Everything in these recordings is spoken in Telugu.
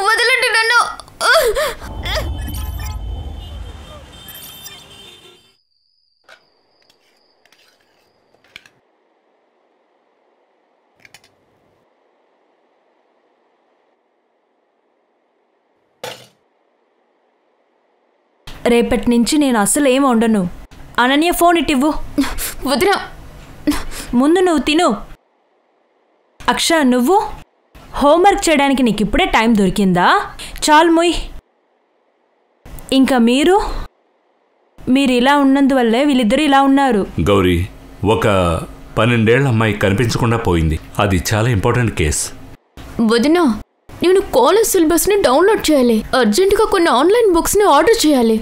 వదలండి నన్ను. రేపటి నుంచి నేను అసలు ఏం వండను. అనన్య ఫోన్ ఇటివ్వు. వదినా, ముందు నువ్వు తిను. అక్ష, నువ్వు హోంవర్క్ చేయడానికి నీకు ఇప్పుడే టైం దొరికిందా? చాలు మొయ్. ఇంకా మీరు ఇలా ఉన్నందువల్లే వీళ్ళిద్దరూ ఇలా ఉన్నారు. గౌరీ, ఒక 12 ఏళ్ల అమ్మాయి కనిపించకుండా పోయింది. అది చాలా ఇంపార్టెంట్ కేస్. వదినా, నేను కాలేజ్ సిలబస్ని డౌన్లోడ్ చేయాలి. అర్జెంటుగా కొన్ని ఆన్లైన్ బుక్స్ని ఆర్డర్ చేయాలి.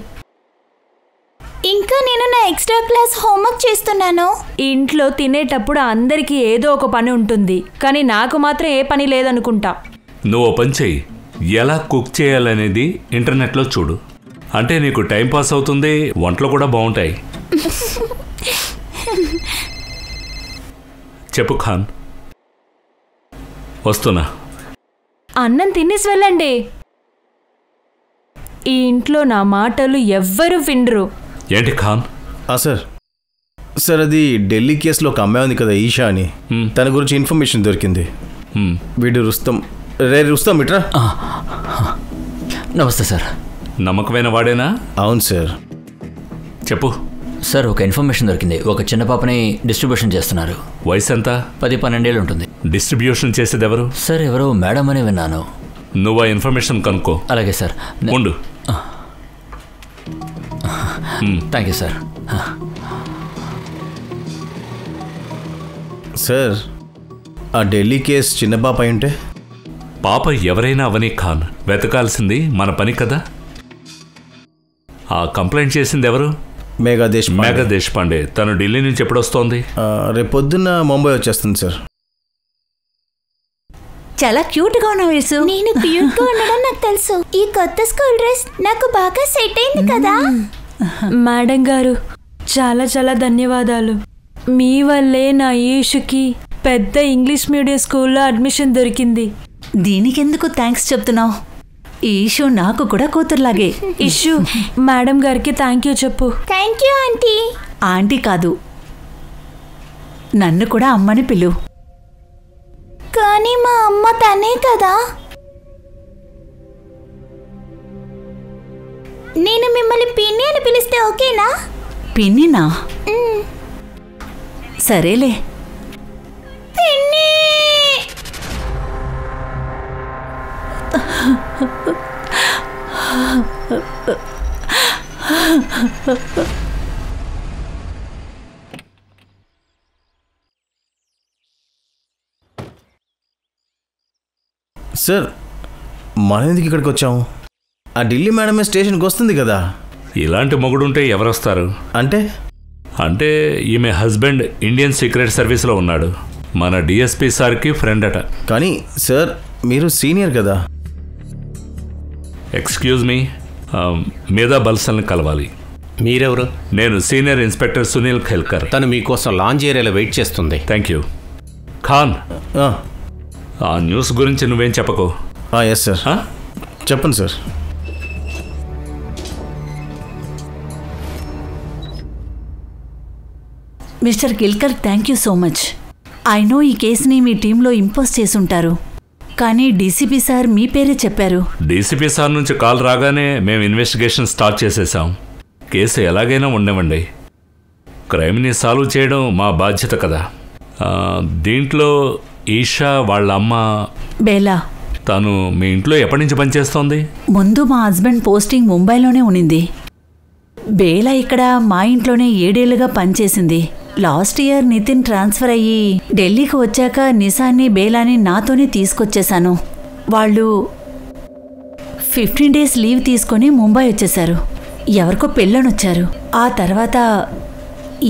ఇంకా నేను నా ఎక్స్ట్రా క్లాస్ హోంవర్క్ చేస్తున్నాను. ఇంట్లో తినేటప్పుడు అందరికీ ఏదో ఒక పని ఉంటుంది, కానీ నాకు మాత్రం ఏ పని లేదనుకుంటా. నువ్వు ఓ పని చెయ్యి. ఎలా కుక్ చేయాలనేది ఇంటర్నెట్లో చూడు. అంటే నీకు టైం పాస్ అవుతుంది, వంటలు కూడా బాగుంటాయి. చెప్పు ఖాన్. వస్తున్నా. అన్నం తినేసి వెళ్ళండి. ఈ ఇంట్లో నా మాటలు ఎవ్వరూ వినరు. ఏంటి ఖాన్? సార్ అది ఢిల్లీ కేసులో ఒక అమ్మాయి ఉంది కదా, ఈషా అని. తన గురించి ఇన్ఫర్మేషన్ దొరికింది. వీడు రుస్తం. రుస్తం ఇట్రా. నమస్తే సార్. నమ్మకమైన వాడేనా? అవును సార్. చెప్పు సార్. ఒక ఇన్ఫర్మేషన్ దొరికింది. ఒక చిన్న పాపని డిస్ట్రిబ్యూషన్ చేస్తున్నారు. వయసు ఎంత? 10-12 ఏళ్ళు ఉంటుంది. డిస్ట్రిబ్యూషన్ చేసేది ఎవరు? సార్, ఎవరో మేడం అని విన్నాను. నువ్వు ఆ ఇన్ఫర్మేషన్ కనుక్కో. అలాగే సార్. ఉండు. Thank you sir. సార్, ఆ ఢిల్లీ కేసు చిన్న పాప అయింటే? పాప ఎవరైనా అవని ఖాన్, వెతకాల్సింది మన పని కదా. ఆ కంప్లైంట్ చేసింది ఎవరు? మేఘా దేశపాండే. తను ఢిల్లీ నుంచి ఎప్పుడు వస్తోంది? రేపు పొద్దున్న ముంబై వచ్చేస్తుంది సార్. చాలా క్యూట్గా ఉన్నావు యేసు. నేను క్యూట్గా ఉండడం నాకు తెలుసు. ఈ కొత్త స్కూల్ డ్రెస్ నాకు బాగా సెట్ అయింది కదా. మేడం గారు, చాలా చాలా ధన్యవాదాలు. మీ వల్లే నా ఈషుకి పెద్ద ఇంగ్లీష్ మీడియం స్కూల్లో అడ్మిషన్ దొరికింది. దీనికెందుకు థ్యాంక్స్ చెప్తున్నావు? ఈషు నాకు కూడా కూతురులాగే. ఇషు, మేడం గారికి థ్యాంక్ యూ చెప్పు. Thank you aunty. ఆంటీ కాదు, నన్ను కూడా అమ్మని పిలు. కానీ మా అమ్మ తనే కదా. నేను మిమ్మల్ని పిన్ని అని పిలిస్తే ఓకేనా? పిన్నినా? సరేలే. పిన్ని. సార్, మనం ఎందుకు ఇక్కడికి వచ్చాము? ఆ ఢిల్లీ మేడమే స్టేషన్కి వస్తుంది కదా. ఇలాంటి మొగుడుంటే ఎవరొస్తారు? అంటే ఈమె హస్బెండ్ ఇండియన్ సీక్రెట్ సర్వీస్లో ఉన్నాడు. మన డిఎస్పీ సార్కి ఫ్రెండ్ అట. కానీ సార్, మీరు సీనియర్ కదా. ఎక్స్క్యూజ్ మీ, మేధా బల్సల్ని కలవాలి. మీరెవరు? నేను సీనియర్ ఇన్స్పెక్టర్ సునీల్ ఖేల్కర్. తను మీకోసం లాంజ్ ఏరియాలో వెయిట్ చేస్తుంది. Thank you. ఖాన్, ఆ న్యూస్ గురించి నువ్వేం చెప్పకు. Yes sir. చెప్పండి sir. Mister Kilkar, thank you so much. I know ఈ కేసుని మీ టీంలో ఇంపోజ్ చేసుంటారు, కానీ డీసీపీ సార్ మీ పేరే చెప్పారు. డీసీపీ సార్ నుంచి కాల్ రాగానే మేము ఇన్వెస్టిగేషన్ స్టార్ట్ చేసేసాం. కేసు ఎలాగైనా ఉండవండి. క్రైమ్ని సాల్వ్ చేయడం మా బాధ్యత కదా. దీంట్లో ఈషా వాళ్ళ అమ్మ బేలా, తను మీ ఇంట్లో ఎప్పటి నుంచి పనిచేస్తోంది? ముందు మా హస్బెండ్ పోస్టింగ్ ముంబైలోనే ఉనింది. బేలా ఇక్కడ మా ఇంట్లోనే 7 ఏళ్లుగా పనిచేసింది. లాస్ట్ ఇయర్ నితిన్ ట్రాన్స్ఫర్ అయ్యి ఢిల్లీకి వచ్చాక నిసాన్ని బేలాని నాతోనే తీసుకొచ్చేశాను. వాళ్ళు 15 డేస్ లీవ్ తీసుకొని ముంబై వచ్చేశారు. ఎవరికో పెళ్ళనొచ్చారు. ఆ తర్వాత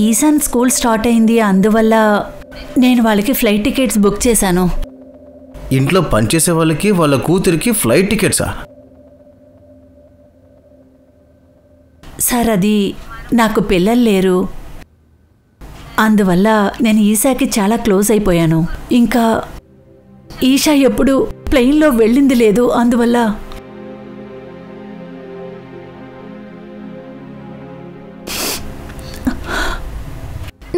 ఈశాన్ స్కూల్ స్టార్ట్ అయింది. అందువల్ల నేను వాళ్ళకి ఫ్లైట్ టికెట్స్ బుక్ చేశాను. ఇంట్లో పనిచేసే వాళ్ళకి వాళ్ళ కూతురికి ఫ్లైట్ టికెట్సా? సార్, అది నాకు పిల్లలు లేరు. అందువల్ల నేను ఈశాకి చాలా క్లోజ్ అయిపోయాను. ఇంకా ఈషా ఎప్పుడు ప్లెయిన్లో వెళ్ళింది లేదు, అందువల్ల.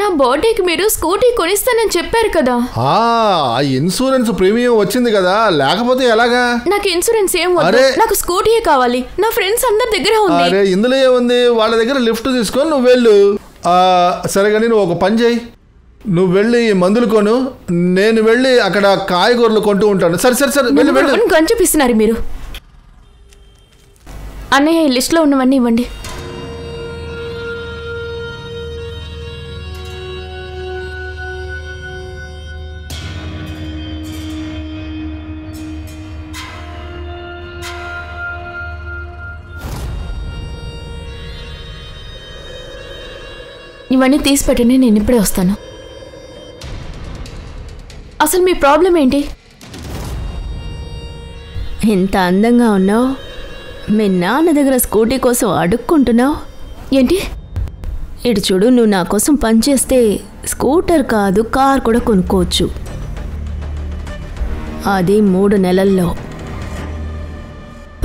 నా బర్త్డేకి మీరు స్కూటీ కొనిస్తానని చెప్పారు కదా. ఆ ఇన్సూరెన్స్ ప్రీమియం వచ్చింది కదా, లేకపోతే ఎలాగా? నాకు ఇన్సూరెన్స్ ఏం వద్దు, నాకు స్కూటీయే కావాలి. నా ఫ్రెండ్స్ అందరి దగ్గర ఉంది. అరే ఇందులో ఏముంది, వాళ్ళ దగ్గర లిఫ్ట్ తీసుకొని నువ్వు వెళ్ళు. సరే కానీ నువ్వు ఒక పని చేయి, నువ్వు వెళ్ళి మందులు కొను, నేను వెళ్ళి అక్కడ కాయగూరలు కొంటూ ఉంటాను. సరే సరే సరే వెళ్ళి వెళ్ళి. గంచిపిస్తున్నారు మీరు. అన్నయ్య ఈ లిస్ట్లో ఉన్నవన్నీ ఇవ్వండి. ఇవన్నీ తీసి పెట్టండి, నేను ఇప్పుడే వస్తాను. అసలు మీ ప్రాబ్లం ఏంటి? ఇంత అందంగా ఉన్నావు, మీ నాన్న దగ్గర స్కూటీ కోసం అడుక్కుంటున్నావు ఏంటి? ఇటు చూడు, నువ్వు నా కోసం పనిచేస్తే స్కూటర్ కాదు కార్ కూడా కొనుక్కోవచ్చు, అది 3 నెలల్లో.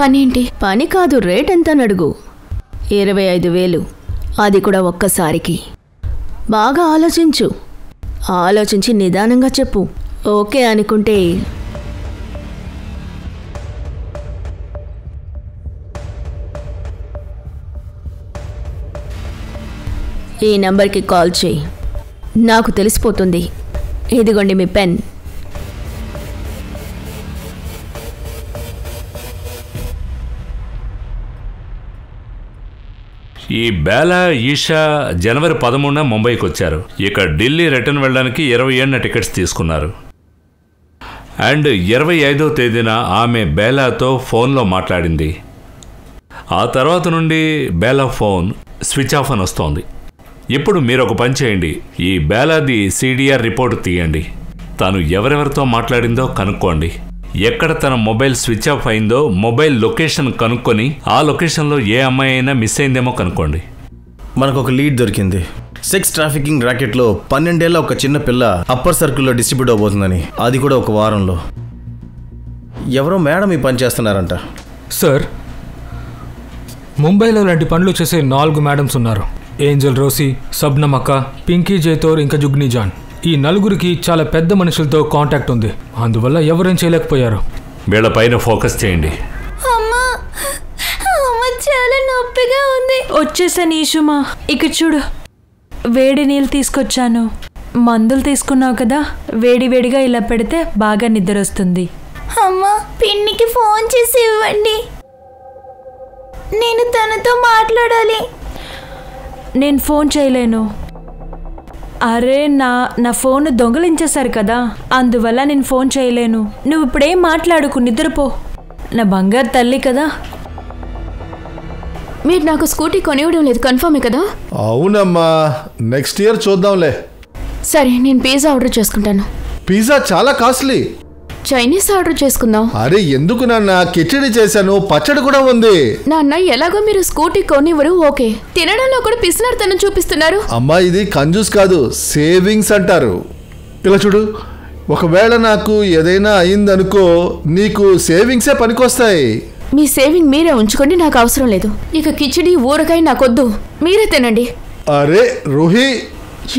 పని ఏంటి? పని కాదు, రేట్ ఎంత అని అడుగు. 25,000, అది కూడా ఒక్కసారికి. బాగా ఆలోచించు, ఆలోచించి నిదానంగా చెప్పు. ఓకే అనుకుంటే ఈ నంబర్కి కాల్ చేయి, నాకు తెలిసిపోతుంది. ఇదిగోండి మీ పెన్. ఈ బేలా ఈషా జనవరి 13న ముంబైకి వచ్చారు. ఇక ఢిల్లీ రిటర్న్ వెళ్ళడానికి 27న టికెట్స్ తీసుకున్నారు. అండ్ 25వ తేదీన ఆమె బేలాతో ఫోన్లో మాట్లాడింది. ఆ తర్వాత నుండి బేలా ఫోన్ స్విచ్ ఆఫ్ అని వస్తోంది. ఇప్పుడు మీరు ఒక పని చేయండి, ఈ బేలాది CDR రిపోర్ట్ తీయండి. తను ఎవరెవరితో మాట్లాడిందో కనుక్కోండి. ఎక్కడ తన మొబైల్ స్విచ్ ఆఫ్ అయిందో మొబైల్ లొకేషన్ కనుక్కొని ఆ లొకేషన్లో ఏ అమ్మాయి అయినా మిస్ అయిందేమో కనుక్కోండి. మనకు ఒక లీడ్ దొరికింది. సెక్స్ ట్రాఫికింగ్ ర్యాకెట్లో 12 ఏళ్ల ఒక చిన్న పిల్ల అప్పర్ సర్కిల్లో డిస్ట్రిబ్యూట్ అవబోతుందని, అది కూడా ఒక వారంలో. ఎవరో మేడం ఈ పని చేస్తున్నారంట. సార్, ముంబైలో లాంటి పనులు చేసే 4 మేడమ్స్ ఉన్నారు. ఏంజల్ రోసి, సబ్నమ్ అక్క, పింకీ జైతోర్, ఇంకా జుగ్నీ జాన్. ఈ 4గురికి చాలా పెద్ద మనుషులతో కాంటాక్ట్ ఉంది, అందువల్ల ఎవరేం చేయలేకపోయారు. వీళ్ళ పైన ఫోకస్ చేయండి. అమ్మా, చాలా నొప్పిగా ఉంది. వచ్చేసాను ఈషుమా. ఇక్కడ చూడు, వేడి నీళ్ళు తీసుకొచ్చాను. మందులు తీసుకున్నావు కదా, వేడి వేడిగా ఇలా పెడితే బాగా నిద్ర వస్తుంది. అమ్మా, పిన్నికి ఫోన్ చేసి ఇవ్వండి, నేను తనతో మాట్లాడాలి. నేను ఫోన్ చేయలేను. అరే నా ఫోన్ దొంగలించేశారు కదా, అందువల్ల నేను ఫోన్ చేయలేను. నువ్వు ఇప్పుడేం మాట్లాడుకు, నిద్రపో. నా బంగారు తల్లి కదా. మీరు నాకు స్కూటీ కొనివ్వడం లేదు, కన్ఫర్మే కదా? అవునమ్మా, నెక్స్ట్ ఇయర్ చూద్దాంలే. సరే, నేను పిజ్జా ఆర్డర్ చేసుకుంటాను. పిజ్జా చాలా కాస్ట్లీ. చైనీస్ ఆర్డర్ చేసుకుందాం. అరే ఎందుకు నాన్న, కిచడి చేశాను, పచ్చడి కూడా ఉంది. నాన్న, ఎలాగో మీరు స్కూటీ కొనివ్వరు, ఓకే. తినడంలో కూడా పిసినారితనం చూపిస్తున్నారు. అమ్మా, ఇది కంజూస్ కాదు, సేవింగ్స్ అంటారు. ఇలా చూడు, ఒకవేళ నాకు ఏదైనా అయిందనుకో, నీకు సేవింగ్సే పనికొస్తాయి. మీ సేవింగ్ మీరే ఉంచుకోండి, నాకు అవసరం లేదు. ఇక కిచడి ఊరగాయ నాకొద్దు, మీరే తినండి. అరే రూహి,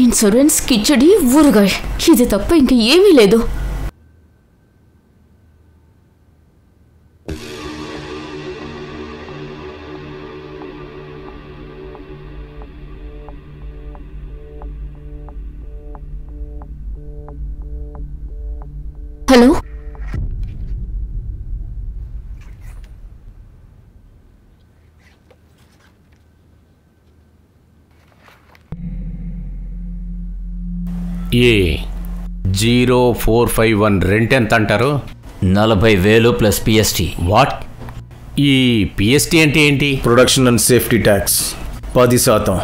ఇన్సూరెన్స్, కిచడి, ఊరగాయ, ఇది తప్ప ఇంక ఏమీ లేదు. హలో, ఏ 0451 రెంట్ ఎంత అంటారు? 40,000 ప్లస్ PST. వాట్? ఈ PST అంటే ఏంటి? Production and safety tax 10%.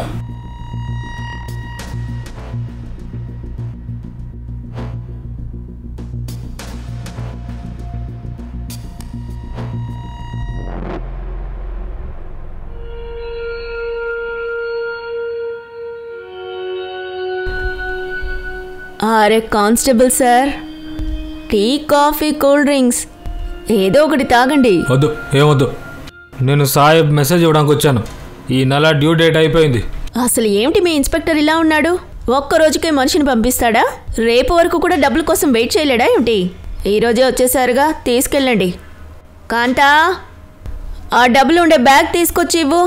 అరే constable sir, tea coffee cool drinks ఏదో ఒకటి తాగండి. వద్దు, ఏమొద్దు. నేను సాహెబ్ మెసేజ్ ఇవ్వడానికి వచ్చాను. ఈ నెల డ్యూ డేట్ అయిపోయింది. అసలు ఏమిటి మీ ఇన్స్పెక్టర్ ఇలా ఉన్నాడు? ఒక్క రోజుకే మనిషిని పంపిస్తాడా? రేపు వరకు కూడా డబ్బుల కోసం వెయిట్ చేయలేడా ఏమిటి? ఈరోజే వచ్చేసారుగా, తీసుకెళ్ళండి. కాంతా, ఆ డబ్బులు ఉండే బ్యాగ్ తీసుకొచ్చి ఇవ్వు.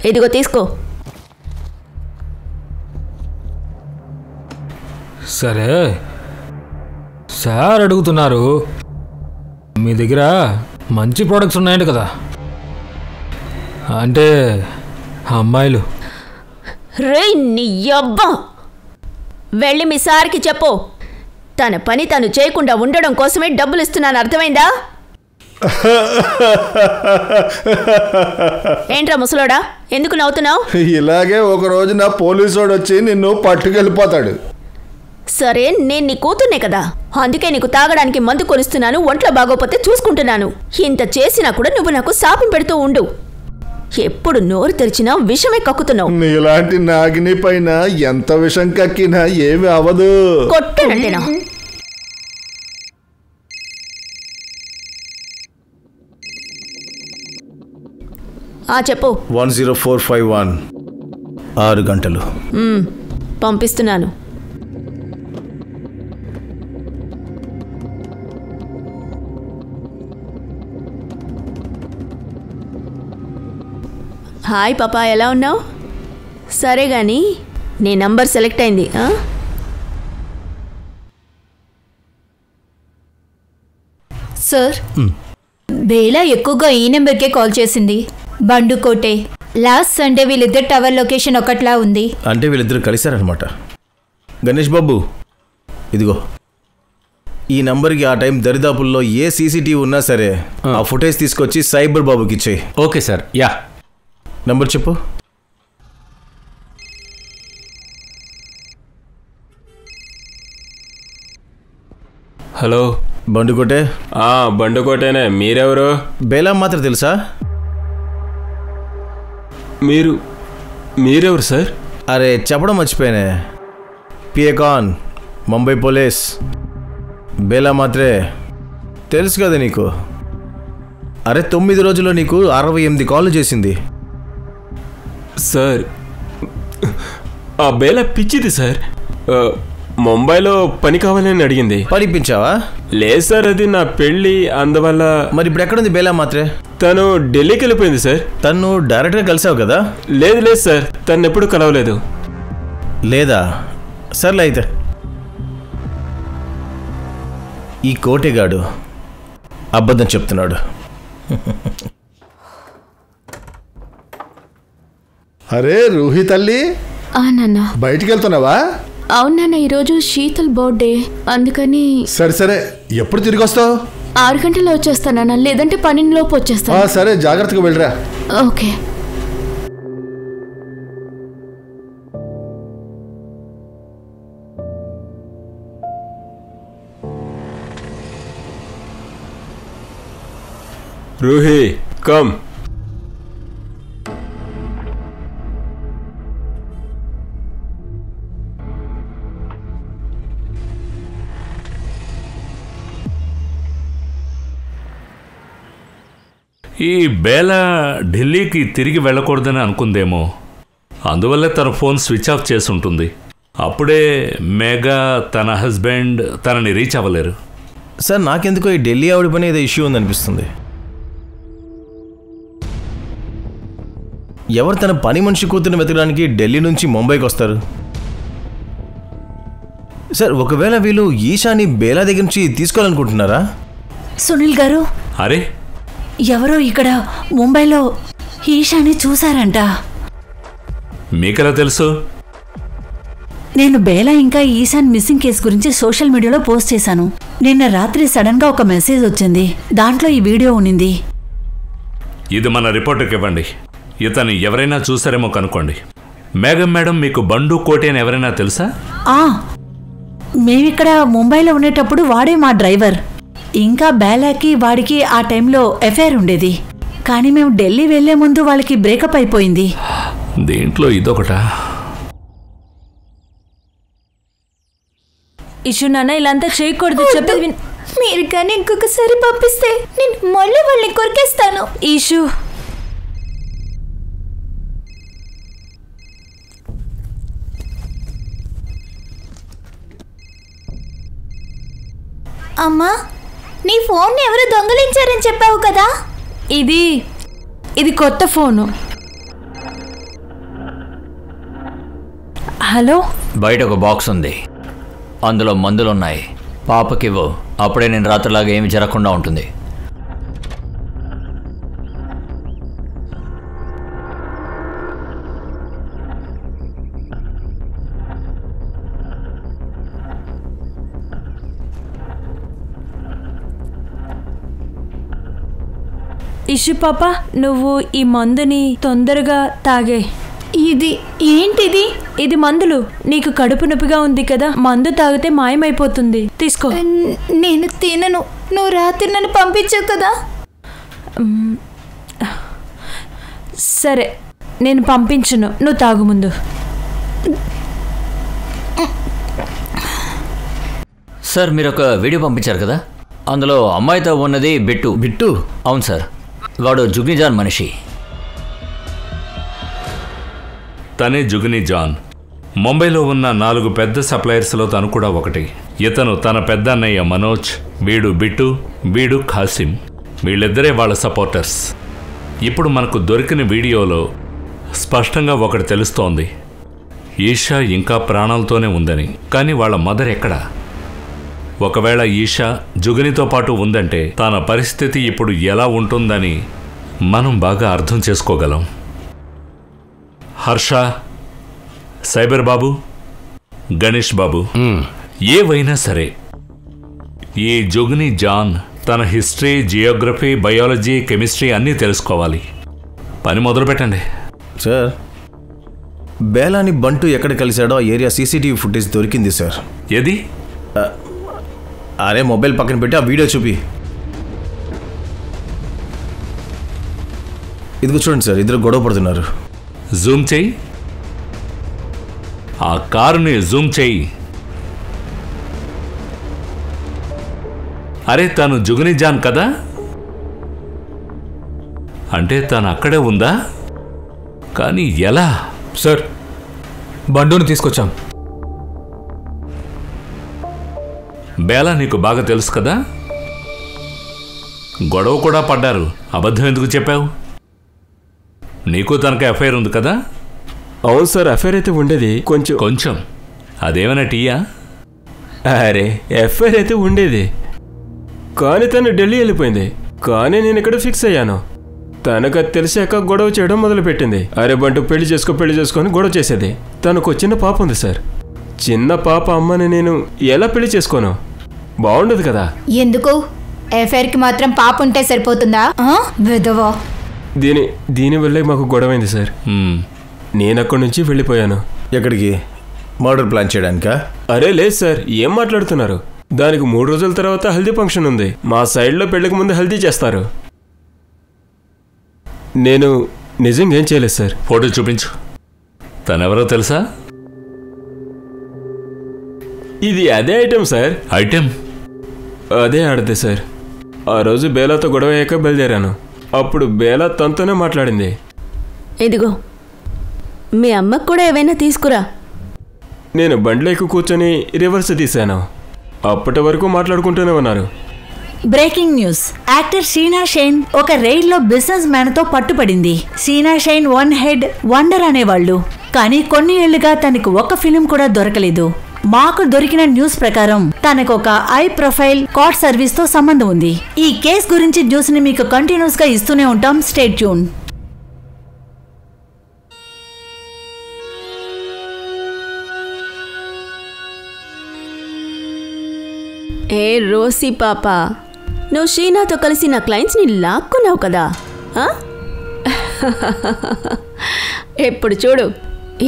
ఇదిగో తీసుకో. సరే సార్ అడుగుతున్నారు, మీ దగ్గర మంచి ప్రోడక్ట్స్ ఉన్నాయంట కదా, అంటే అమ్మాయిలు. రే నీ అబ్బా, వెళ్ళి మీ సార్కి చెప్పు, తన పని తను చేయకుండా ఉండడం కోసమే డబ్బులు ఇస్తున్నాను, అర్థమైందా? ఏంట్రా ముసలోడా, ఎందుకు నవ్వుతున్నావు? ఇలాగే ఒక రోజున పోలీసోడు వచ్చి నిన్ను పట్టుకెళ్ళిపోతాడు. సరే, నేను నీ కూతుర్నే కదా, అందుకే నీకు తాగడానికి మందు కొనిస్తున్నాను, ఒంట్లో బాగోపోతే చూసుకుంటున్నాను. ఇంత చేసినా కూడా నువ్వు నాకు శాపం పెడుతూ ఉండు. ఎప్పుడు నోరు తెరిచినా విషమే కక్కుతున్నావు. నీలాంటి నాగిని పైన ఎంత విషం కక్కినా ఏమి అవదు. కొట్టానంటేనా? చెప్పు. 10451 6 గంటలు. పంపిస్తున్నాను. హాయ్ పాపా, ఎలా ఉన్నావు? సరే గాని నీ నంబర్ సెలెక్ట్ అయింది. సార్, బేలా ఎక్కువగా ఈ నెంబర్కే కాల్ చేసింది. బండుకోటే. లాస్ట్ సండే వీళ్ళిద్దరు టవర్ లొకేషన్ ఒకట్లా ఉంది. అంటే వీళ్ళిద్దరు కలిశారనమాట. గణేష్ బాబు, ఇదిగో ఈ నంబర్కి ఆ టైం దరిదాపుల్లో ఏ సీసీటీవీ ఉన్నా సరే ఆ ఫుటేజ్ తీసుకొచ్చి సైబర్ బాబుకి ఇచ్చేయి. Okay sir. యా, నంబర్ చెప్పు. హలో, బండుకోటే. బండుకోటేనే. మీరెవరు? బేలా మాత్రం తెలుసా? మీరెవరు సార్? అరే చెప్పడం మర్చిపోయానే. పిఏకాన్, ముంబై పోలీస్. బేలా మాత్రే తెలుసు కదా నీకు. అరే 9 రోజుల్లో నీకు 68 కాళ్ళు చేసింది సార్. ఆ బేలా పిచ్చిది సార్. ముంబైలో పని కావాలని అడిగింది. పనిపించావా? లేదు సార్, అది నా పెళ్ళి, అందువల్ల. మరి ఇప్పుడు ఎక్కడుంది బేలా మాత్రే? తను ఢిల్లీకి వెళ్ళిపోయింది సార్. తను డైరెక్ట్గా కలిసావు కదా? లేదు సార్, తను ఎప్పుడు కలవలేదు. లేదా? సర్లే అయితే. ఈ కోటెగాడు అబద్ధం చెప్తున్నాడు. అరే రూహి తల్లి, నాన్న బయటికి వెళ్తున్నావా? అవును నాన్న, ఈరోజు శీతల్ బర్త్డే, అందుకని. సరే సరే, ఎప్పుడు తిరిగి వస్తావు? 6 గంటల్లో వచ్చేస్తానన్నా, లేదంటే 12 లోపు వచ్చేస్తాను. సరే, జాగ్రత్తగా వెళ్ళరా. ఓకే. రూహి, కమ్. ఈ బేలా ఢిల్లీకి తిరిగి వెళ్ళకూడదని అనుకుందేమో, అందువల్లే తన ఫోన్ స్విచ్ ఆఫ్ చేసి ఉంటుంది. అప్పుడే మేఘా తన హస్బెండ్ తనని రీచ్ అవ్వలేరు. సార్, నాకెందుకో ఈ ఢిల్లీ ఆవిడ పని ఏదో ఇష్యూ ఉందనిపిస్తుంది. ఎవరు తన పని మనిషి కూతురుని వెతకడానికి ఢిల్లీ నుంచి ముంబైకి వస్తారు? సార్, ఒకవేళ వీళ్ళు ఈశాని బేలా దగ్గర నుంచి తీసుకోవాలనుకుంటున్నారా? సునీల్ గారు, అరే ఎవరో ఇక్కడ ముంబైలో ఈశాని చూశారంట. మీకెలా తెలుసు? నేను బేలా ఇంకా ఈశాన్ మిస్సింగ్ కేసు గురించి సోషల్ మీడియాలో పోస్ట్ చేశాను. నిన్న రాత్రి సడన్ గా ఒక మెసేజ్ వచ్చింది, దాంట్లో ఈ వీడియో ఉన్నింది. ఇది మన రిపోర్టర్కి ఇవ్వండి. ఇతను ఎవరైనా చూసారేమో కనుక్కోండి. మేడం, మీకు బండు కోటే అని ఎవరైనా తెలుసా? మేమిక్కడ ముంబైలో ఉండేటప్పుడు వాడే మా డ్రైవర్. ఇంకా బేలాకి వాడికి ఆ టైంలో ఎఫైర్ ఉండేది, కానీ మేము ఢిల్లీ వెళ్లే ముందు వాళ్ళకి బ్రేకప్ అయిపోయింది. దీంట్లో ఇదొకట. ఇషు నాన్న ఇలా అంతా చేయకూడదు చెప్పేది మీరు కానీ ఇంకొకసారి పంపిస్తే నేను మళ్ళీ వాళ్ళని కొరికేస్తాను. ఇషు అమ్మా, నీ ఫోన్ ఎవరు దొంగలించారని చెప్పావు కదా? ఇది కొత్త ఫోను. హలో, బయట ఒక బాక్స్ ఉంది, అందులో మందులున్నాయి. పాపకివ్వు, అప్పుడే నేను రాత్రిలాగా ఏమి జరగకుండా ఉంటుంది. ఇషు పాప, నువ్వు ఈ మందుని తొందరగా తాగే. ఇది ఏంటిది? ఇది మందులు. నీకు కడుపు నొప్పిగా ఉంది కదా, మందు తాగితే మాయమైపోతుంది. తీసుకో. నేను తినను. నువ్వు రాత్రి నన్ను పంపించావు కదా. సరే, నేను పంపించను, నువ్వు తాగు ముందు. సార్, మీరు ఒక వీడియో పంపించారు కదా, అందులో అమ్మాయితో ఉన్నది బిట్టు. అవును సార్, వాడు జుగ్ని జాన్ మనిషి. తనే జుగ్ని జాన్. ముంబైలో ఉన్న 4 పెద్ద సప్లయర్స్లో తను కూడా ఒకటి. ఇతను తన పెద్ద అన్నయ్య మనోజ్, వీడు బిట్టు, వీడు ఖాసిం. వీళ్ళిద్దరే వాళ్ళ సపోర్టర్స్. ఇప్పుడు మనకు దొరికిన వీడియోలో స్పష్టంగా ఒకటి తెలుస్తోంది, ఈషా ఇంకా ప్రాణాలతోనే ఉందని. కానీ వాళ్ళ మదర్ ఎక్కడా? ఒకవేళ ఈషా జుగ్నితో పాటు ఉందంటే తన పరిస్థితి ఇప్పుడు ఎలా ఉంటుందని మనం బాగా అర్థం చేసుకోగలం. హర్ష, సైబర్ బాబు, గణేష్ బాబు, ఏవైనా సరే ఈ జుగ్ని జాన్ తన హిస్టరీ, జియోగ్రఫీ, బయాలజీ, కెమిస్ట్రీ అన్నీ తెలుసుకోవాలి. పని మొదలు పెట్టండి. సార్, బేలాని బంటు ఎక్కడ కలిశాడో ఆ ఏరియా సీసీటీవీ ఫుటేజ్ దొరికింది సార్. ఏది? అరే, మొబైల్ పక్కన పెట్టి ఆ వీడియో చూపి. ఇదిగో చూడండి సార్, ఇద్దరు గొడవ పడుతున్నారు. జూమ్ చెయ్యి, ఆ కారుని జూమ్ చెయ్యి. అరే, తను జుగ్ని జాన్ కదా? అంటే తను అక్కడే ఉందా? కానీ ఎలా? సార్, బండుని తీసుకొచ్చాం. బేలా నీకు బాగా తెలుసు కదా, గొడవ కూడా పడ్డారు. అబద్ధం ఎందుకు చెప్పావు? నీకు తనకు ఎఫ్ఐఆర్ ఉంది కదా? అవును సార్, ఎఫ్ఐఆర్ అయితే ఉండేది. కొంచెం అదేమైనా టీయా? అరే, ఎఫ్ఐఆర్ అయితే ఉండేది, కానీ తను ఢిల్లీ వెళ్ళిపోయింది. కానీ నేను ఇక్కడ ఫిక్స్ అయ్యాను. తనకు అది తెలిసాక గొడవ చేయడం మొదలుపెట్టింది. అరే బంటు, పెళ్లి చేసుకొని గొడవ చేసేది. తనకు చిన్న పాప ఉంది సార్. చిన్న పాప అమ్మని నేను ఎలా పెళ్లి చేసుకోను? బాగుండదు కదా. ఎందుకు? ఎఫ్ఐఆర్కి మాత్రం పాప ఉంటే సరిపోతుందా? విధవా. దీనివల్లే మాకు గొడవైంది సార్. నేను అక్కడి నుంచి వెళ్ళిపోయాను. ఎక్కడికి? మర్డర్ ప్లాన్ చేయడానికా? అరే లేదు సార్, ఏం మాట్లాడుతున్నారు? దానికి 3 రోజుల తర్వాత హల్దీ ఫంక్షన్ ఉంది. మా సైడ్లో పెళ్లికి ముందు హల్దీ చేస్తారు. నేను నిజంగా ఏం చేయలేదు సార్. ఫోటో చూపించు. తనెవరో తెలుసా? ఇది అదే ఐటెం సార్. అదే ఆడదే సార్. ఆ రోజు బేలాతో గొడవ అయ్యాక బయలుదేరాను. అప్పుడు బేలా తనతోనే మాట్లాడింది. ఇదిగో, మీ అమ్మకు కూడా ఏవైనా తీసుకురా. నేను బండ్లోకి కూర్చొని రివర్స్ తీశాను. అప్పటి వరకు మాట్లాడుకుంటూనే ఉన్నారు. Breaking news. Actor Sheena Shine ఒక రైల్లో బిజినెస్ మ్యాన్ తో పట్టుపడింది. Sheena Shine one hit wonder అనేవాళ్ళు. కానీ కొన్ని ఏళ్లుగా తనకు ఒక ఫిలిం కూడా దొరకలేదు. మాకు దొరికిన న్యూస్ ప్రకారం తనకు ఒక ఐ ప్రొఫైల్ కార్డ్ సర్వీస్ తో సంబంధం ఉంది. ఈ కేసు గురించి న్యూస్ ని మీకు కంటిన్యూస్ గా ఇస్తూనే ఉంటాం. Stay tune. ఏ రోసి పాప, నువ్వు షీనాతో కలిసి నా క్లయింట్స్ని లాక్కున్నావు కదా? ఎప్పుడు చూడు,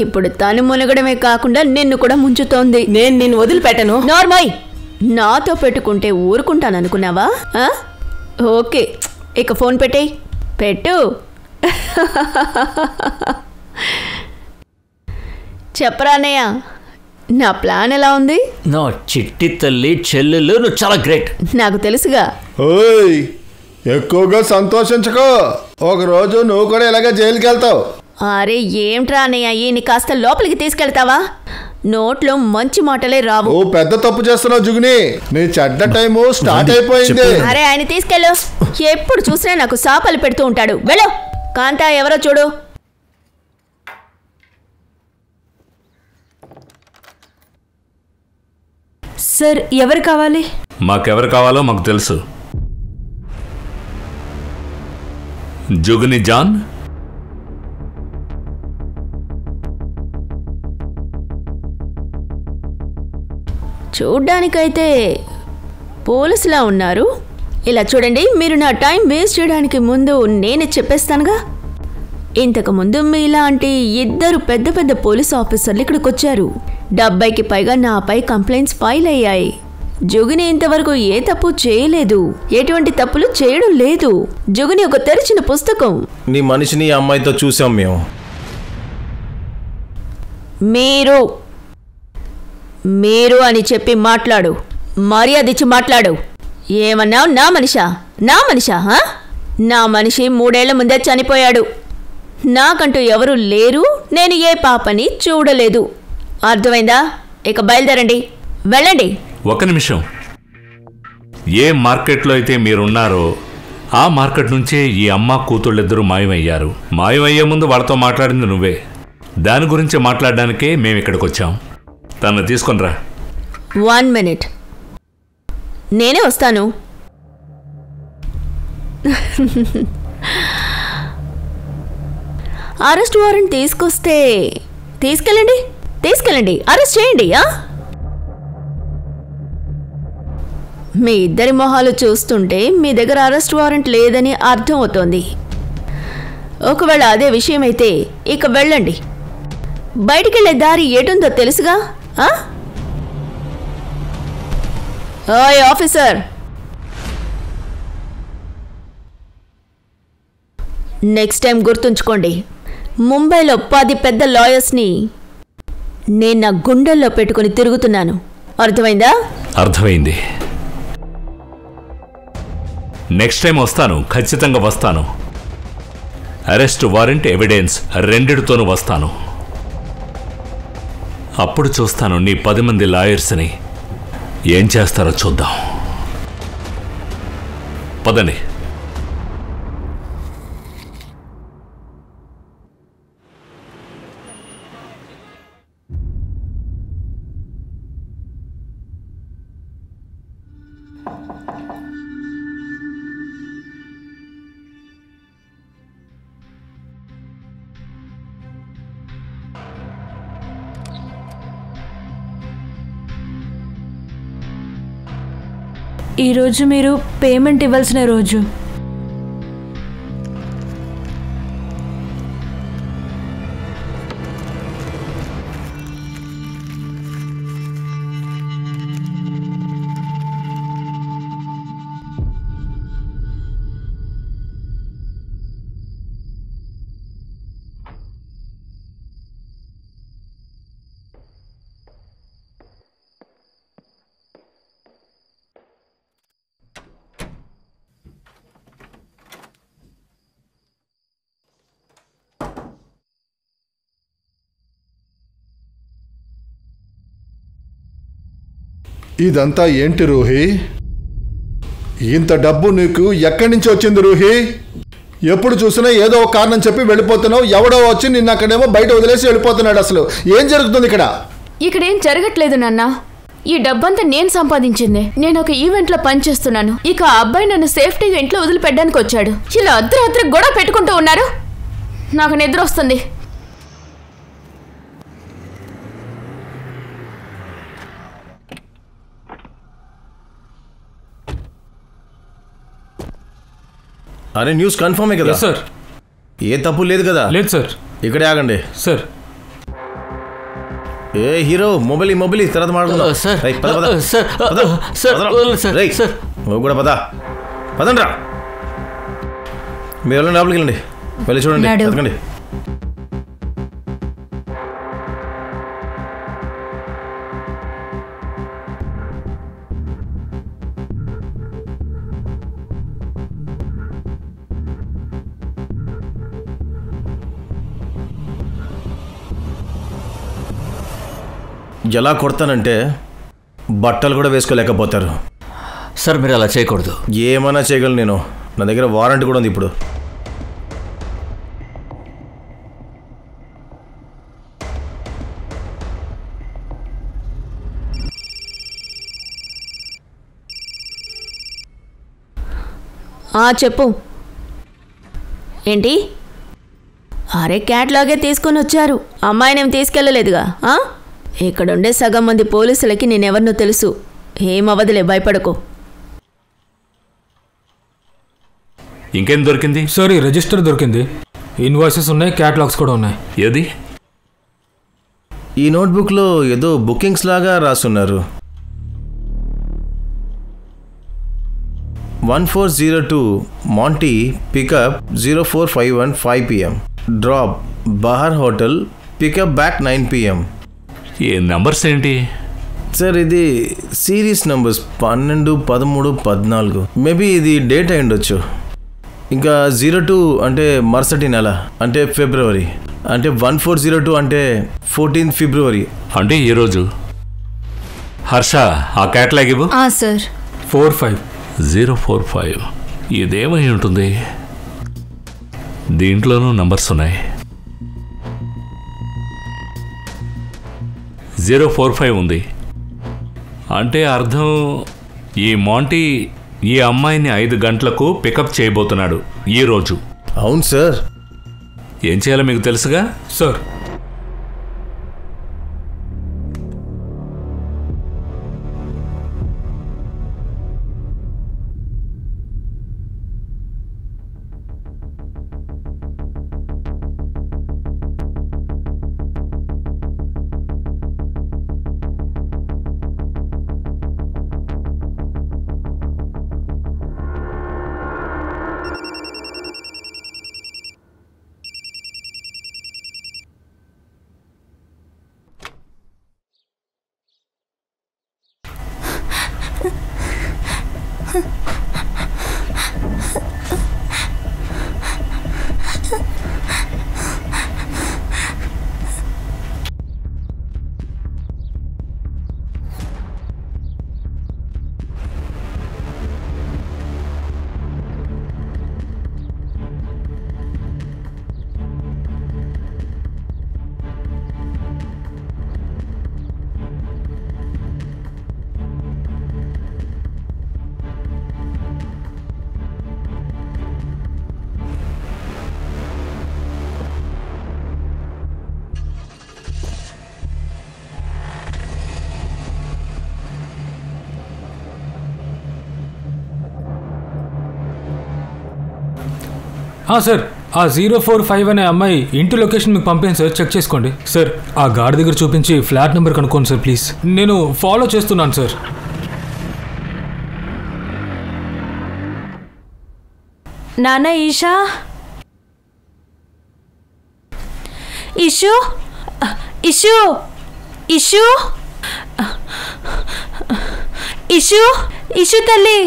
ఇప్పుడు తను మునగడమే కాకుండా నిన్ను కూడా ముంచుతోంది. నేను నిన్ను వదిలిపెట్టను. నార్మల్, నాతో పెట్టుకుంటే ఊరుకుంటాననుకున్నావా? ఓకే, ఇక ఫోన్ పెట్టేయ్. పెట్టు. చెప్పరా అన్నయ్య, నా ప్లాన్ ఎలా ఉంది? నా చిట్టి తల్లి చెల్లెలు నువ్వు చాలా గ్రేట్. నాకు తెలుసుగా. ఓయ్, ఎక్కువగా సంతోషించకో, ఒకరోజు నువ్వు కూడా ఇలాగే జైలుకి వెళ్తావు. అరే ఏమిట్రా అన్నయ్య, ఈయన్ని కాస్త లోపలికి తీసుకెళ్తావా? నోట్లో మంచి మాటలే రావు. ఓ పెద్ద తప్పు చేస్తున్నావు జుగ్ని, నీ చెడ్డ టైము స్టార్ట్ అయిపోయింది. అరే ఆయన తీసుకెళ్ళు, ఎప్పుడు చూసినా నాకు సాపలు పెడుతూ ఉంటాడు. వెళ్ళు. కాంతా ఎవరో చూడు. సార్ ఎవరు కావాలి? మాకెవరు కావాలో మాకు తెలుసు. జుగ్ని జాన్, చూడ్డానికైతే పోలీసులా ఉన్నారు. ఇలా చూడండి, మీరు నా టైం వేస్ట్ చేయడానికి ముందు నేనే చెప్పేస్తానుగా. ఇంతకుముందు మీలాంటి 2 పెద్ద పెద్ద పోలీస్ ఆఫీసర్లు ఇక్కడికి వచ్చారు. 70కి పైగా నాపై కంప్లైంట్స్ ఫైల్ అయ్యాయి. జుగిని ఇంతవరకు ఏ తప్పు చేయలేదు, ఎటువంటి తప్పులు చేయడం లేదు. జుగిని ఒక తెరిచిన పుస్తకం. నీ మనిషిని అమ్మాయితో చూసాం మేము. మీరు అని చెప్పి మాట్లాడు, మర్యాద ఇచ్చి మాట్లాడు. ఏమన్నావు? నా మనిషా? నా మనిషి 3 ఏళ్ల ముందే చనిపోయాడు. నాకంటూ ఎవరూ లేరు, నేను ఏ పాపని చూడలేదు. అర్థమైందా? ఇక బయలుదేరండి, వెళ్ళండి. ఒక నిమిషం. ఏ మార్కెట్లో అయితే మీరున్నారో ఆ మార్కెట్ నుంచే ఈ అమ్మ కూతుళ్ళిద్దరూ మాయమయ్యారు. మాయమయ్యే ముందు వాళ్ళతో మాట్లాడింది నువ్వే. దాని గురించి మాట్లాడడానికే మేము ఇక్కడికి వచ్చాం. తను తీసుకొనిరా. 1 మినిట్, నేనే వస్తాను. అరెస్ట్ వారెంట్ తీసుకొస్తే తీసుకెళ్ళండి, అరెస్ట్ చేయండి. మీ ఇద్దరి మొహాలు చూస్తుంటే మీ దగ్గర అరెస్ట్ వారెంట్ లేదని అర్థం అవుతోంది. ఒకవేళ అదే విషయం అయితే ఇక వెళ్ళండి. బయటికెళ్ళే దారి ఏటుందో తెలుసుగా. ఓయ్ ఆఫీసర్, నెక్స్ట్ టైం గుర్తుంచుకోండి, ముంబైలో 10 పెద్ద లాయర్స్ని నేను నా గుండెల్లో పెట్టుకుని తిరుగుతున్నాను. అర్థమైందా? అర్థమైంది. నెక్స్ట్ టైం వస్తాను, ఖచ్చితంగా వస్తాను. అరెస్ట్ వారెంట్, ఎవిడెన్స్ రెండిటితోనూ వస్తాను. అప్పుడు చూస్తాను నీ 10 మంది లాయర్స్ని ఏం చేస్తారో చూద్దాం. పదండి. ఈరోజు మీరు పేమెంట్ ఇవ్వాల్సిన రోజు. ఇదంతా ఏంటి రూహి? ఇంత డబ్బు నీకు ఎక్కడి నుంచి వచ్చింది రూహి? ఎప్పుడు చూసినా ఏదో ఒక కారణం చెప్పి వెళ్ళిపోతున్నావు. ఎవడో వచ్చి నిన్న అక్కడేమో బయట వదిలేసి వెళ్ళిపోతున్నాడు. అసలు ఏం జరుగుతుంది ఇక్కడ? ఇక్కడేం జరగట్లేదు నాన్న. ఈ డబ్బంతా నేను సంపాదించింది. నేను ఒక ఈవెంట్లో పనిచేస్తున్నాను. ఇక ఆ అబ్బాయి నన్ను సేఫ్టీగా ఇంట్లో వదిలిపెట్టడానికి వచ్చాడు. ఇలా అర్ధరాత్రి గొడవ పెట్టుకుంటూ ఉన్నారు. నాకు నిద్ర వస్తుంది. అరే న్యూస్ కన్ఫర్మే కదా సార్? ఏ తప్పు లేదు కదా? లేదు సార్. ఇక్కడే ఆగండి సార్. ఏ హీరో మొబైల్ తర్వాత మాట్లాడుకుందాం. నువ్వు కూడా పదండి రా. మీరు వెళ్ళండి, లోపలికి వెళ్ళండి, వెళ్ళి చూడండి, బతకండి. ఎలా కొడతానంటే బట్టలు కూడా వేసుకోలేకపోతారు. సార్ మీరు అలా చేయకూడదు. ఏమైనా చేయగలను నేను. నా దగ్గర వారంటీ కూడా ఉంది ఇప్పుడు. చెప్పు. ఏంటి? అరే క్యాట్లాగే తీసుకొని వచ్చారు. అమ్మాయినేం తీసుకెళ్ళలేదుగా? ఇక్కడుండే సగం మంది పోలీసులకి నేనెవరినో తెలుసు. ఏమవదిలే, భయపడకు. ఇంకేం దొరికింది? సార్ ఈ రిజిస్టర్ దొరికింది, ఇన్వాయిసెస్ ఉన్నాయి, క్యాటలాగ్స్ కూడా ఉన్నాయి. ఏది? ఈ నోట్బుక్లో ఏదో బుకింగ్స్ లాగా రాసున్నారు. 1402 Monty pickup 0451 5 PM drop Bahar hotel pickup back 9 PM. ఈ నంబర్స్ ఏంటి సార్? ఇది సిరీస్ నంబర్స్ 12, 13, 14. మేబీ ఇది డేట్ అయి ఉండొచ్చు. ఇంకా 02 అంటే మరుసటి నెల, అంటే ఫిబ్రవరి. అంటే 1402 అంటే 14 ఫిబ్రవరి, అంటే ఈరోజు. హర్ష, ఆ క్యాట్లాగ్ ఇవ్వు. సార్. 45 ఇదేమై ఉంటుంది? దీంట్లోనూ నంబర్స్ ఉన్నాయి. 045 ఉంది. అంటే అర్థం ఈ మాంటీ ఈ అమ్మాయిని 5 గంటలకు పికప్ చేయబోతున్నాడు ఈరోజు. అవును సార్. ఏం చేయాలో మీకు తెలుసుగా సార్. సార్, ఆ 045 అనే అమ్మాయి ఇంటి లొకేషన్ మీకు పంపాను సార్, చెక్ చేసుకోండి. సార్ ఆ గార్డ్ దగ్గర చూపించి ఫ్లాట్ నెంబర్ కనుక్కోండి సార్ ప్లీజ్. నేను ఫాలో చేస్తున్నాను సార్. నాన్న ఈషా, ఇషు ఇషు ఇషు ఇషు ఇషు తల్లి.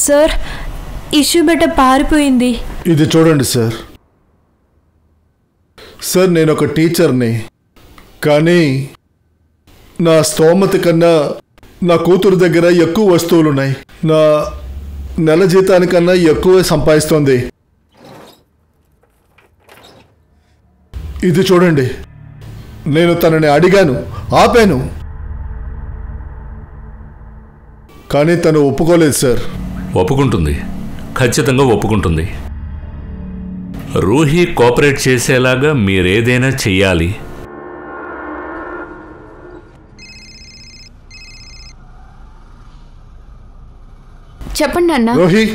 సార్, ఇష్యూ బెట్ట పారిపోయింది. ఇది చూడండి సార్. సార్ నేను ఒక టీచర్ని, కానీ నా స్తోమత కన్నా నా కూతురు దగ్గర ఎక్కువ వస్తువులున్నాయి. నా నెల జీతానికన్నా ఎక్కువే సంపాదిస్తోంది. ఇది చూడండి, నేను తనని అడిగాను, ఆపాను, కానీ తను ఒప్పుకోలేదు సార్. ఒప్పుకుంటుంది, ఖచ్చితంగా ఒప్పుకుంటుంది. రూహి కోఆపరేట్ చేసేలాగా మీరేదైనా చెయ్యాలి. చెప్పండి నాన్న. రూహి,